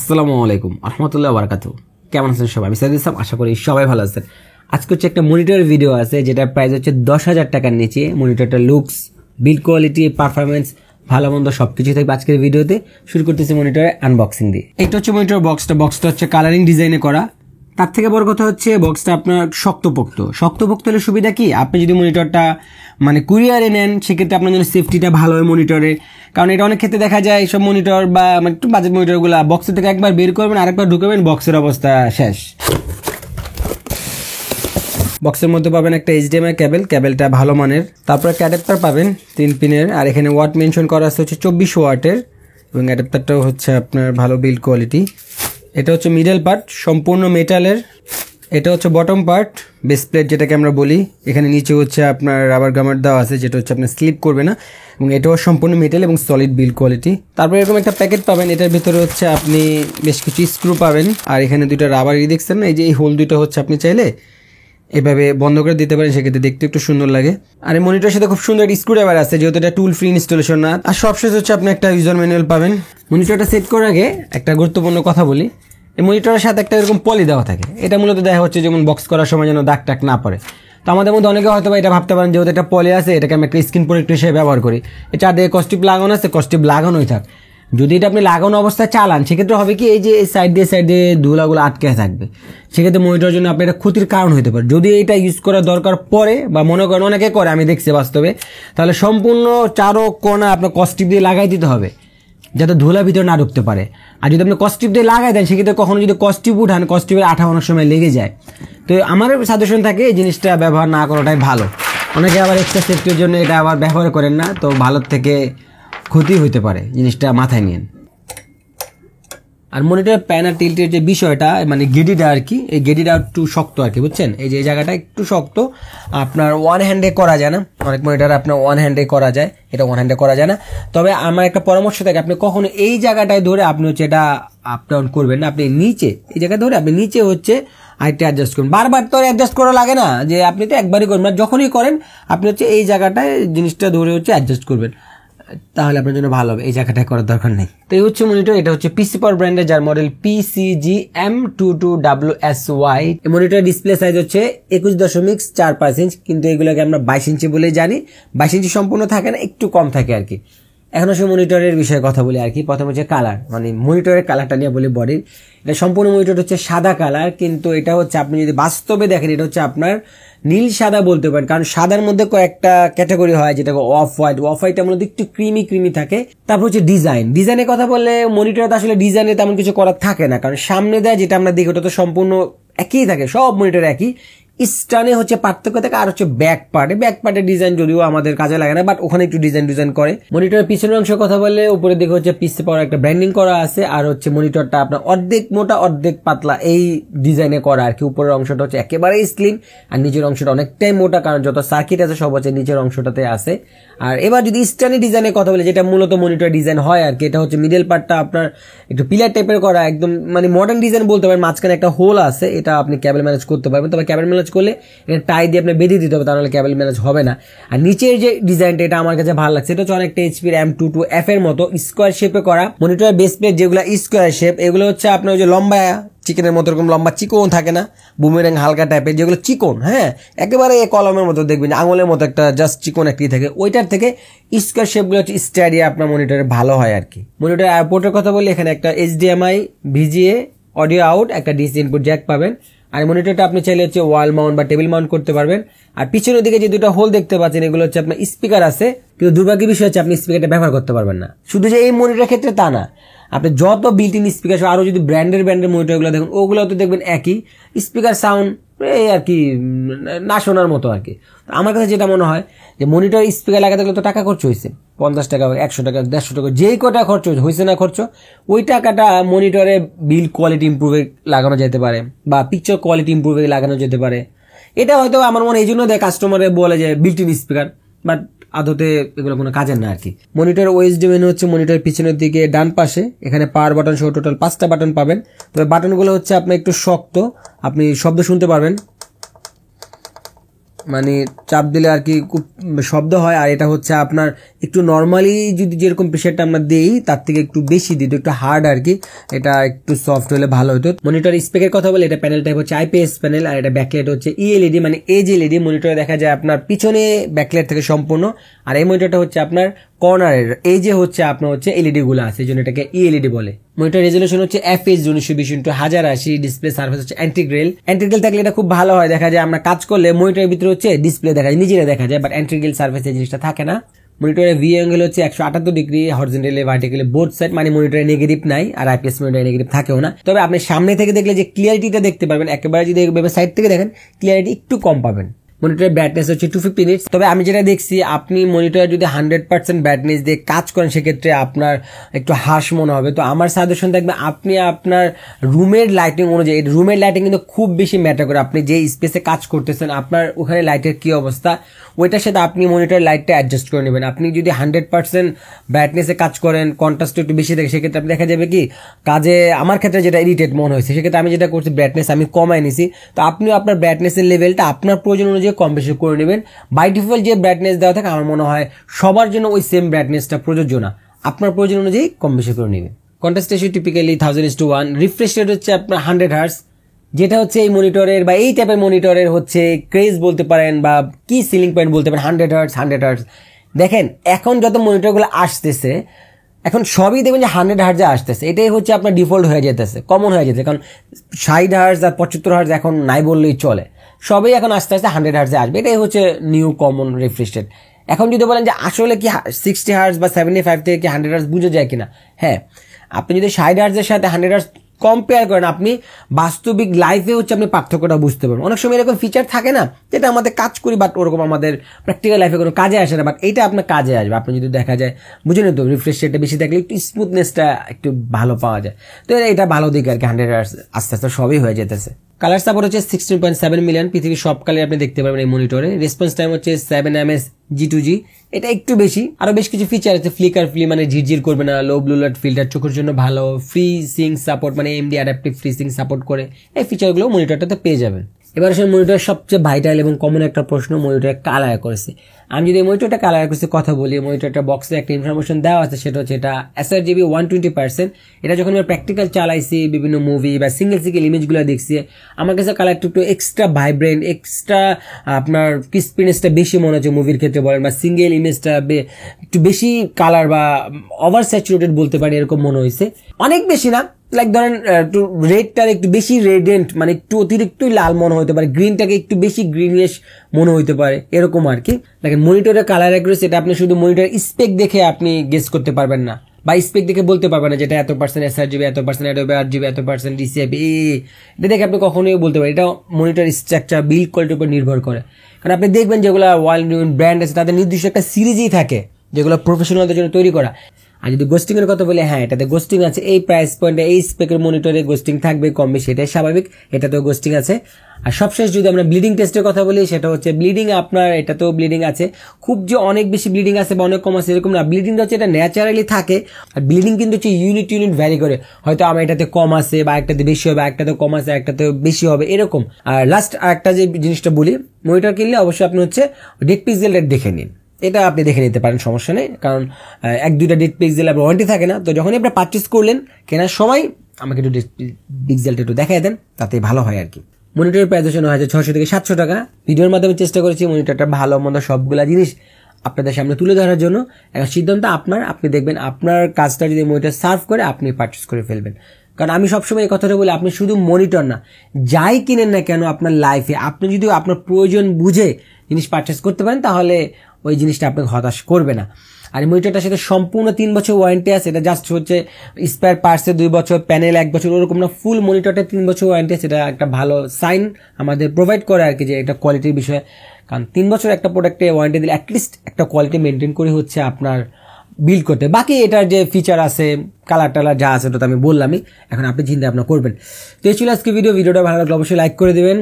আসসালামু আলাইকুম রহমতুল্লাহ বারাকাতু। কেমন আছেন সবাই? আমি সাইদ ইসলাম, আশা করি সবাই ভালো আছেন। আজকে হচ্ছে একটা মনিটর ভিডিও আছে যেটা প্রাইস হচ্ছে 10,000 টাকার নিচে। মনিটরটা লুকস, বিল্ড কোয়ালিটি, পারফরমেন্স ভালো মন্দ সবকিছু থাকবে আজকের ভিডিওতে। শুরু করতেছি মনিটরের আনবক্সিং দিয়ে। এটা হচ্ছে মনিটর বক্সটা হচ্ছে কালারিং ডিজাইনে করা। তার থেকে বড় কথা হচ্ছে বক্সটা আপনার শক্তপোক্ত হলে সুবিধা কি, আপনি যদি মনিটরটা কুরিয়ারে নেন সেক্ষেত্রে আপনার জন্য সেফটিটা ভালো হয় মনিটরে। কারণ এটা অনেক ক্ষেত্রে দেখা যায় এইসব মনিটর বা একটু বাজেট মনিটরগুলো বক্সের থেকে একবার বের করবেন আরেকবার ঢুকাবেন, বক্সের অবস্থা শেষ। বক্সের মধ্যে পাবেন একটা HDMI কেবলটা ভালো মানের, তারপর একটা অ্যাডাপ্টার পাবেন 3 পিনের, আর এখানে ওয়াট মেনশন করা আছে হচ্ছে 24 ওয়াটের, এবং অ্যাডাপ্টারটাও হচ্ছে আপনার ভালো বিল্ড কোয়ালিটি। এটা হচ্ছে মিডল পার্ট সম্পূর্ণ মেটালের, এটা হচ্ছে বটম পার্ট বেস প্লেট যেটাকে আমরা বলি। এখানে নিচে হচ্ছে আপনার রাবার গামার দেওয়া আছে যেটা হচ্ছে আপনার স্লিপ করবে না, এবং এটাও সম্পূর্ণ মেটাল এবং সলিড বিল্ড কোয়ালিটি। তারপর এরকম একটা প্যাকেট পাবেন, এটার ভিতরে হচ্ছে আপনি বেশ কিছু স্ক্রু পাবেন, আর এখানে দুইটা রাবার দেখছেন না, এই যে এই হোল দুইটা হচ্ছে আপনি চাইলে এভাবে বন্ধ করে দিতে পারেন, সেক্ষেত্রে দেখতে একটু সুন্দর লাগে। আর এই মনিটরের সাথে খুব সুন্দর স্ক্রু ড্রাইভার আছে, যেহেতু এটা টুল ফ্রি ইনস্টলেশন না। আর সবশেষ হচ্ছে আপনি একটা ইউজার ম্যানুয়াল পাবেন। মনিটরটা সেট করার আগে একটা গুরুত্বপূর্ণ কথা বলি, এই মনিটরের সাথে একটা এরকম পলি দেওয়া থাকে। এটা মূলত দেখা হচ্ছে যেমন বক্স করার সময় যেন দাগ টাক না পড়ে। তো আমাদের মধ্যে অনেকে হয়তো এটা ভাবতে পারেন যেহেতু একটা পলি আছে এটাকে আমি একটা স্ক্রিন প্রোটেক্টর হিসেবে ব্যবহার করি, এটা চারদিকে কস্টিপ লাগানো আছে, কস্টিপ লাগানোই থাক। যদি এটা আপনি লাগানো অবস্থায় চালান সেক্ষেত্রে হবে কি, এই যে সাইড দিয়ে ধুলাগুলো আটকে থাকবে, সেক্ষেত্রে মনিটরের জন্য আপনার এটা ক্ষতির কারণ হতে পারে। যদি এটা ইউজ করার দরকার পড়ে বা মনে করেন অনেকে করে, আমি দেখছি বাস্তবে, তাহলে সম্পূর্ণ চারো কোণা আপনার কস্টিপ দিয়ে লাগাই দিতে হবে যাতে ধুলা ভিতরে না ঢুকতে পারে। আর যদি আপনি কস্টিপ দিয়ে লাগাই দেন সেক্ষেত্রে কখনো যদি কস্টিপ উঠান, কস্টিপের আঠা অনেক সময় লেগে যায়। তো আমার সাজেশন থাকে এই জিনিসটা ব্যবহার না করাটাই ভালো। অনেকে আবার এক্সট্রা সেফটির জন্য এটা আবার ব্যবহার করেন না, তো ভালোর থেকে ক্ষতি হতে পারে, জিনিসটা মাথায় নিন। আর মনিটর প্যানার টিল্টের যে বিষয়টা গেডিটা আর কি, এই গেডিটা একটু শক্ত আর কি, বুঝছেন? এই যে এই জায়গাটা একটু শক্ত, আপনার ওয়ান হ্যান্ডে করা যায় না। অনেক মনিটর আপনার ওয়ান হ্যান্ডে করা যায়, এটা ওয়ান হ্যান্ডে করা যায় না। তবে আমার একটা পরামর্শ থাকে, আপনি কখনো এই জায়গাটায় ধরে আপনি হচ্ছে এটা আপ ডাউন করবেন না, আপনি নিচে এই জায়গায় ধরে আপনি নিচে হচ্ছে আরেকটা অ্যাডজাস্ট করুন। বারবার তো অ্যাডজাস্ট করা লাগে না, যে আপনি তো একবারই করবেন, যখনই করেন আপনি হচ্ছে এই জায়গাটায় জিনিসটা ধরে হচ্ছে অ্যাডজাস্ট করবেন, তাহলে আপনার জন্য ভালো হবে। এই জায়গাটায় করার দরকার নেই। তো এই হচ্ছে মনিটর, এটা হচ্ছে পিসি পাওয়ার ব্র্যান্ডের, যার মডেল PCG-M22WSY। এই মনিটর ডিসপ্লে সাইজ হচ্ছে 21.45 ইঞ্চ, কিন্তু এগুলোকে আমরা 22 ইঞ্চি বলেই জানি। 22 ইঞ্চি সম্পূর্ণ থাকে না, একটু কম থাকে আর কি। এখন আসলে মনিটরের বিষয়ে কথা বলি আর কি। প্রথমে হচ্ছে কালার, মনিটরের কালারটা নিয়ে বলি। বডির এটা সম্পূর্ণ মনিটর হচ্ছে সাদা কালার, কিন্তু এটা হচ্ছে আপনি যদি বাস্তবে দেখেন এটা হচ্ছে আপনার নীল সাদা বলতে পারেন, কারণ সাদার মধ্যে কয়েকটা ক্যাটাগরি হয়, যেটা অফ হোয়াইটটা মূলত একটু ক্রিমি থাকে। তারপর হচ্ছে ডিজাইনের কথা বললে মনিটরে তো আসলে ডিজাইনে তেমন কিছু করার থাকে না, কারণ সামনে দেয় যেটা আমরা দেখি ওটা তো সম্পূর্ণ একই থাকে, সব মনিটর একই। স্টানে হচ্ছে পার্থক্য থাকে, আর হচ্ছে ব্যাক পার্টের ডিজাইন যদিও আমাদের কাজে লাগে না, বাট ওখানে একটু ডিজাইন করে। মনিটরের পিছনের অংশ কথা বললে উপরের দিকে হচ্ছে পিসি পাওয়ার একটা ব্র্যান্ডিং করা আছে, আর হচ্ছে মনিটরটা আপনার অর্ধেক মোটা অর্ধেক পাতলা এই ডিজাইনে করা আর কি। উপরের অংশটা হচ্ছে একেবারেই স্লিম, আর নিচের অংশটা অনেকটাই মোটা, কারণ যত সার্কিট আছে সব হচ্ছে নিচের অংশটাতে আছে। আর এবার যদি স্টানি ডিজাইনের কথা বলে, যেটা মূলত মনিটর ডিজাইন হয় আর কি, এটা হচ্ছে মিডল পার্টটা আপনার একটু পিলার টাইপের করা, একদম মডার্ন ডিজাইন বলতে পারেন। মাঝখানে একটা হোল আছে, এটা আপনি ক্যাবেল ম্যানেজ করতে পারবেন, তবে ক্যাবেল ম্যানেজ করলে এটা টাই দিয়ে আপনি বেঁধে দিতে হবে, তাহলে ক্যাবেল ম্যানেজ হবে না। আর নিচের যে ডিজাইনটা এটা আমার কাছে ভালো লাগছে, এটা হচ্ছে অনেকটা HP M22F এর মতো স্কোয়ার শেপে করা। মনিটরের বেস প্লেট যেগুলো স্কোয়ার শেপ, এগুলো হচ্ছে আপনার ওই যে লম্বা চিকেনের মতো এরকম লম্বা চিকন থাকে না, বুমেরাং হালকা টাইপের, যেগুলো চিকন, হ্যাঁ একেবারে কলমের মতো দেখবেন, আঙুলের মতো একটা জাস্ট চিকন একটি থাকে, ওইটার থেকে স্কোয়ার শেপগুলো হচ্ছে স্ট্যাডিয়া আপনার মনিটরে ভালো হয় আর কি। মনিটরের এয়ারপোর্টের কথা বলি, এখানে একটা HDMI VGA অডিও আউট, একটা DC ইনপুট জ্যাক পাবেন। আর মনিটরটা আপনি চাইলে হচ্ছে ওয়াল মাউন্ট বা টেবিল মাউন্ট করতে পারবেন। আর পিছনের দিকে যে দুটো হোল দেখতে পাচ্ছেন এগুলো হচ্ছে আপনার স্পিকার আছে, কিন্তু দুর্ভাগ্যের বিষয় হচ্ছে আপনি স্পিকারটা ব্যবহার করতে পারবেন না। শুধু যে এই মনিটরের ক্ষেত্রে তা না, আপনি যত বিল্ট ইন স্পিকার আরো যদি ব্র্যান্ডের মনিটরগুলো দেখুন, ওগুলো তো দেখবেন একই স্পিকার সাউন্ড, এই আর কি না শোনার মতো আর কি। আমার কাছে যেটা মনে হয় যে মনিটর স্পিকার লাগাতে গেলে তো টাকা খরচ হয়েছে, 50 টাকা 100 টাকা 150 টাকা যেই কটা খরচ হয়েছে না খরচ, ওই টাকাটা মনিটরে বিল্ড কোয়ালিটি ইম্প্রুভে লাগানো যেতে পারে, বা পিকচার কোয়ালিটি ইম্প্রুভে লাগানো যেতে পারে। এটা হয়তো আমার মনে এই জন্য দেয় কাস্টমারে বলে যে বিল্ট ইন স্পিকার, বাট আদতে এগুলো কোনো কাজের না আর কি। মনিটর OSD মেনু হচ্ছে মনিটর পিছনের দিকে ডান পাশে, এখানে পাওয়ার বাটন সহ টোটাল 5টা বাটন পাবেন। তবে বাটনগুলো হচ্ছে আপনার একটু শক্ত, আপনি শব্দ শুনতে পারবেন। মানে চাপ দিলে আর কি খুব শব্দ হয়। আর এটা হচ্ছে আপনার একটু নর্মালি যদি যেরকম প্রেশারটা আমরা দিই তার থেকে একটু বেশি দিত, একটু হার্ড আর কি, এটা একটু সফট হলে ভালো হতো। মনিটর স্পেকের কথা বলে এটা প্যানেল টাইপ হচ্ছে আইপিএস প্যানেল, আর এটা ব্যাকলাইট হচ্ছে ইএলইডি মানে এজ এলইডি। মনিটরে দেখা যায় আপনার পিছনে ব্যাকলাইট থেকে সম্পূর্ণ, আর এই মনিটরটা হচ্ছে আপনার কর্নারের এই যে হচ্ছে আপনার হচ্ছে এলইডি গুলো আছে, এই জন্য এটাকে ইএলইডি বলে। মনিটর রেজলিউশন হচ্ছে FH 1920x1080, ডিসপ্লে সার্ফেস হচ্ছে অ্যান্টিগ্রেল। অ্যান্টিগ্রেল থাকলে এটা খুব ভালো হয়, দেখা যায় আমরা কাজ করলে মনিটরের ভিতরে হচ্ছে ডিসপ্লে দেখা যায়, নিজেরা দেখা যায়, বাট অ্যান্টিগ্রেল সার্ফেসে জিনিসটা থাকে না। মনিটরের ভি অ্যাঙ্গেল হচ্ছে 178 degree, horizontally vertically both side, মানে মনিটরে নেগেটিভ নাই, আর আইপিএস মনিটরে নেগেটিভ থাকেও না। তবে আপনি সামনে থেকে দেখলে যে ক্লিয়ারিটিটা দেখতে পারবেন, একেবারে যদি সাইড থেকে দেখেন ক্লিয়ারিটি একটু কম পাবেন। মনিটরের ব্রাইটনেস হচ্ছে 250 নিটস। তবে আমি যেটা দেখছি, আপনি মনিটরে যদি 100% ব্রাইটনেস দিয়ে কাজ করেন সেক্ষেত্রে আপনার একটু হার্শ মনে হবে। তো আমার সাজেশন থাকবে আপনি আপনার রুমের লাইটিং অনুযায়ী, রুমের লাইটিং কিন্তু খুব বেশি ম্যাটার করে। আপনি যে স্পেসে কাজ করতেছেন আপনার ওখানে লাইটের কি অবস্থা, ওইটার সাথে আপনি মনিটর লাইটটা অ্যাডজাস্ট করে নেবেন। আপনি যদি 100% ব্রাইটনেসে কাজ করেন, কন্ট্রাস্ট একটু বেশি থাকে, সেক্ষেত্রে আপনি দেখা যাবে কি কাজে, আমার ক্ষেত্রে যেটা ইরিটেট মনে হয়েছে, সেক্ষেত্রে আমি যেটা করছি ব্রাইটনেস আমি কমাই নিছি। তো আপনিও আপনার ব্রাইটনেসের লেভেলটা আপনার প্রয়োজন অনুযায়ী কম বেশি করে নেবেন। বাই ডিফল্ট যে ব্রাইটনেস দেওয়া থাকে আমার মনে হয় সবার জন্য ওই সেম ব্রাইটনেসটা প্রযোজ্য না, আপনার প্রয়োজন অনুযায়ী কম বেশি করে নেবেন। Contrast ratio typically 1000:1, refresh rate হচ্ছে আপনার 100 হার্টজ, যেটা হচ্ছে এই মনিটরের বা এই টাইপের মনিটরের হচ্ছে ক্রেজ বলতে পারেন বা কি সিলিং পয়েন্ট বলতে পারেন। 100 হার্টজ দেখেন এখন যত মনিটরগুলো আসতেছে এখন সবই দেখবেন যে 100 হার্টজে আসতেছে, এটাই হচ্ছে আপনার ডিফল্ট হয়ে যেতেছে, কমন হয়ে যেতেছে। কারণ 60 হার্টজ আর 75 হার্টজ এখন নাই বললেই চলে, সবই এখন আস্তে আস্তে 100 হার্টজে আসবে, এটাই হচ্ছে নিউ কমন রিফ্রেশ রেট। এখন যদি বলেন যে আসলে কি 60 হার্টজ বা 75 থেকে কি 100 হার্টজ বুঝে যায় কিনা, হ্যাঁ, আপনি যদি 60 হার্টজের সাথে 100 হার্টজ কম্পেয়ার করেন, আপনি বাস্তবিক লাইফে হচ্ছে আপনি পার্থক্যটা বুঝতে পারবেন। অনেক সময় এরকম ফিচার থাকে না যেটা আমাদের কাজ করি বাট ওরকম আমাদের প্র্যাকটিক্যাল লাইফে কোনো কাজে আসে না, বাট এটা আপনার কাজে আসবে। আপনি যদি দেখা যায় বুঝে তো রিফ্রেশ রেটটা বেশি থাকলে একটু স্মুথনেসটা একটু ভালো পাওয়া যায়, তো এটা ভালো দিক আর কি। 100 হার্টজ আস্তে আস্তে সবই হয়ে যেতেছে। কালার সাপোর্ট হচ্ছে 16.7 মিলিয়ন, পৃথিবীর সব কালার আপনি দেখতে পারবেন এই মনিটরে। রেসপন্স টাইম হচ্ছে 7 ms G2G, এটা একটু বেশি। আরো বেশ কিছু ফিচার আছে, ফ্লিকার ফ্রি মানে ঝিরঝির করবে না, লো ব্লু লাইট ফিল্টার চোখের জন্য ভালো, ফ্রি সিং সাপোর্ট মানে AMD adaptive free Singh support করে, এই ফিচারগুলো মনিটরটাতে পেয়ে যাবেন। এবার আসলে মনিটরের সবচেয়ে ভাইটাল এবং কমন একটা প্রশ্ন, মনিটরের কালার করেছে। আমি যদি মনিটরটা কালার করেছে কথা বলি, মনিটরটা বক্সে একটা ইনফরমেশন দেওয়া আছে, সেটা হচ্ছে এটা sRGB 120%। এটা যখন আমি প্র্যাকটিক্যাল চালাইছি, বিভিন্ন মুভি বা সিঙ্গেল ইমেজগুলো দেখছি, আমার কাছে কালারটা একটু এক্সট্রা ভাইব্রেন্ট, এক্সট্রা আপনার ক্রিস্পিনেসটা বেশি মনে হচ্ছে মুভির ক্ষেত্রে বলেন, বা সিঙ্গেল ইমেজটা একটু বেশি কালার বা ওভার স্যাচুরেটেড বলতে পারি, এরকম মনে হয়েছে। অনেক বেশি না, লাইক ধরেন একটু রেডটার একটু বেশি রেডেন্ট মানে একটু অতিরিক্তই লাল মনে হতে পারে, গ্রিনটাকে একটু বেশি গ্রিনিশ মনে হইতে পারে, এরকম আর কি। দেখেন মনিটরের কালার অ্যাকুরেসি এটা আপনি শুধু মনিটরের স্পেক দেখে আপনি গেস করতে পারবেন না, বা স্পেক দেখে বলতে পারবেন না যেটা এত পার্সেন্ট sRGB, এত পার্সেন্ট Adobe RGB, এত পার্সেন্ট DCI, এটা দেখে আপনি কখনোই বলতে পারেন। এটা মনিটর স্ট্রাকচার বিল্ড কোয়ালিটির উপর নির্ভর করে। কারণ আপনি দেখবেন যেগুলো ওয়ার্ল্ড ব্র্যান্ড আছে তাদের নির্দিষ্ট একটা সিরিজই থাকে যেগুলো প্রফেশনালদের জন্য তৈরি করা। আর যদি গোস্টিং এর কথা বলি, হ্যাঁ এটাতে গোস্টিং আছে, এই প্রাইস পয়েন্টে এই স্পেকের মনিটরে গোস্টিং থাকবে কম বেশি, এটাই স্বাভাবিক, এটাতেও গোস্টিং আছে। আর সবশেষ যদি আমরা ব্লিডিং টেস্টের কথা বলি, সেটা হচ্ছে ব্লিডিং আপনার এটাতেও ব্লিডিং আছে, খুব যে অনেক বেশি ব্লিডিং আছে বা অনেক কম আছে এরকম না, ব্লিডিংটা হচ্ছে এটা ন্যাচারালি থাকে। আর ব্লিডিং কিন্তু হচ্ছে ইউনিট ভ্যারি করে, হয়তো আমার এটাতে কম আছে বা একটাতে বেশি হবে, একটাতে কম আছে একটাতে বেশি হবে, এরকম। আর লাস্ট আরেকটা যে জিনিসটা বলি, মনিটর কিনলে অবশ্যই আপনি হচ্ছে ডেড পিক্সেল রেট দেখে নিন, এটা আপনি দেখে নিতে পারেন, সমস্যা নেই। কারণ 1-2টা ডেড পিক্সেল আপনার ওয়ারেন্টি থাকে না, তো যখনই আপনি পারচেস করলেন কেনার সময় আমাকে একটু ডেড পিক্সেলটা একটু দেখাই দেন, তাতে ভালো হয় আর কি। মনিটরের প্রাইস হচ্ছে 9600 থেকে 700 টাকা। ভিডিওর মাধ্যমে চেষ্টা করেছি মনিটরটা ভালো মন্দ সবগুলা জিনিস আপনাদের সামনে তুলে ধরার জন্য। এখন সিদ্ধান্ত আপনার, আপনি দেখবেন আপনার কাজটা যদি মনিটর সার্ভ করে আপনি পারচেস করে ফেলবেন। কারণ আমি সবসময় এই কথাটা বলি, আপনি শুধু মনিটর না যাই কিনেন না কেন আপনার লাইফে, আপনি যদি আপনার প্রয়োজন বুঝে জিনিস পারচেস করতে পারেন তাহলে ওই জিনিসটা আপনাকে হতাশ করবে না। আর এই মনিটরটার সাথে সম্পূর্ণ 3 বছর ওয়ারেন্টি আছে, এটা জাস্ট হচ্ছে স্পেয়ার পার্টসে 2 বছর, প্যানেল 1 বছর, ওরকম না, ফুল মনিটরটা 3 বছর ওয়ারেন্টি আছে। এটা একটা ভালো সাইন আমাদের প্রোভাইড করে আর কি, যে এটা কোয়ালিটির বিষয়ে। কারণ 3 বছর একটা প্রোডাক্টে ওয়ারেন্টি দিলে অ্যাটলিস্ট একটা কোয়ালিটি মেনটেন করে হচ্ছে আপনার বিল্ড করতে। বাকি এটার যে ফিচার আছে, কালার টালার যা আছে ওটা তো আমি বললামই, এখন আপনি চিন্তা ভাবনা করবেন। তো এই ছিল আজকে ভিডিওটা ভালো লাগলে অবশ্যই লাইক করে দেবেন।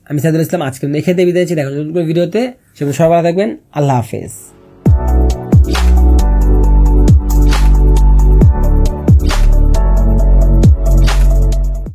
আমি সাইদুল ইসলাম, আজকে দেখে বিদায় দিচ্ছি, দেখা হচ্ছে নতুন ভিডিওতে। সবাই ভালো থাকবেন, আল্লাহ হাফেজ।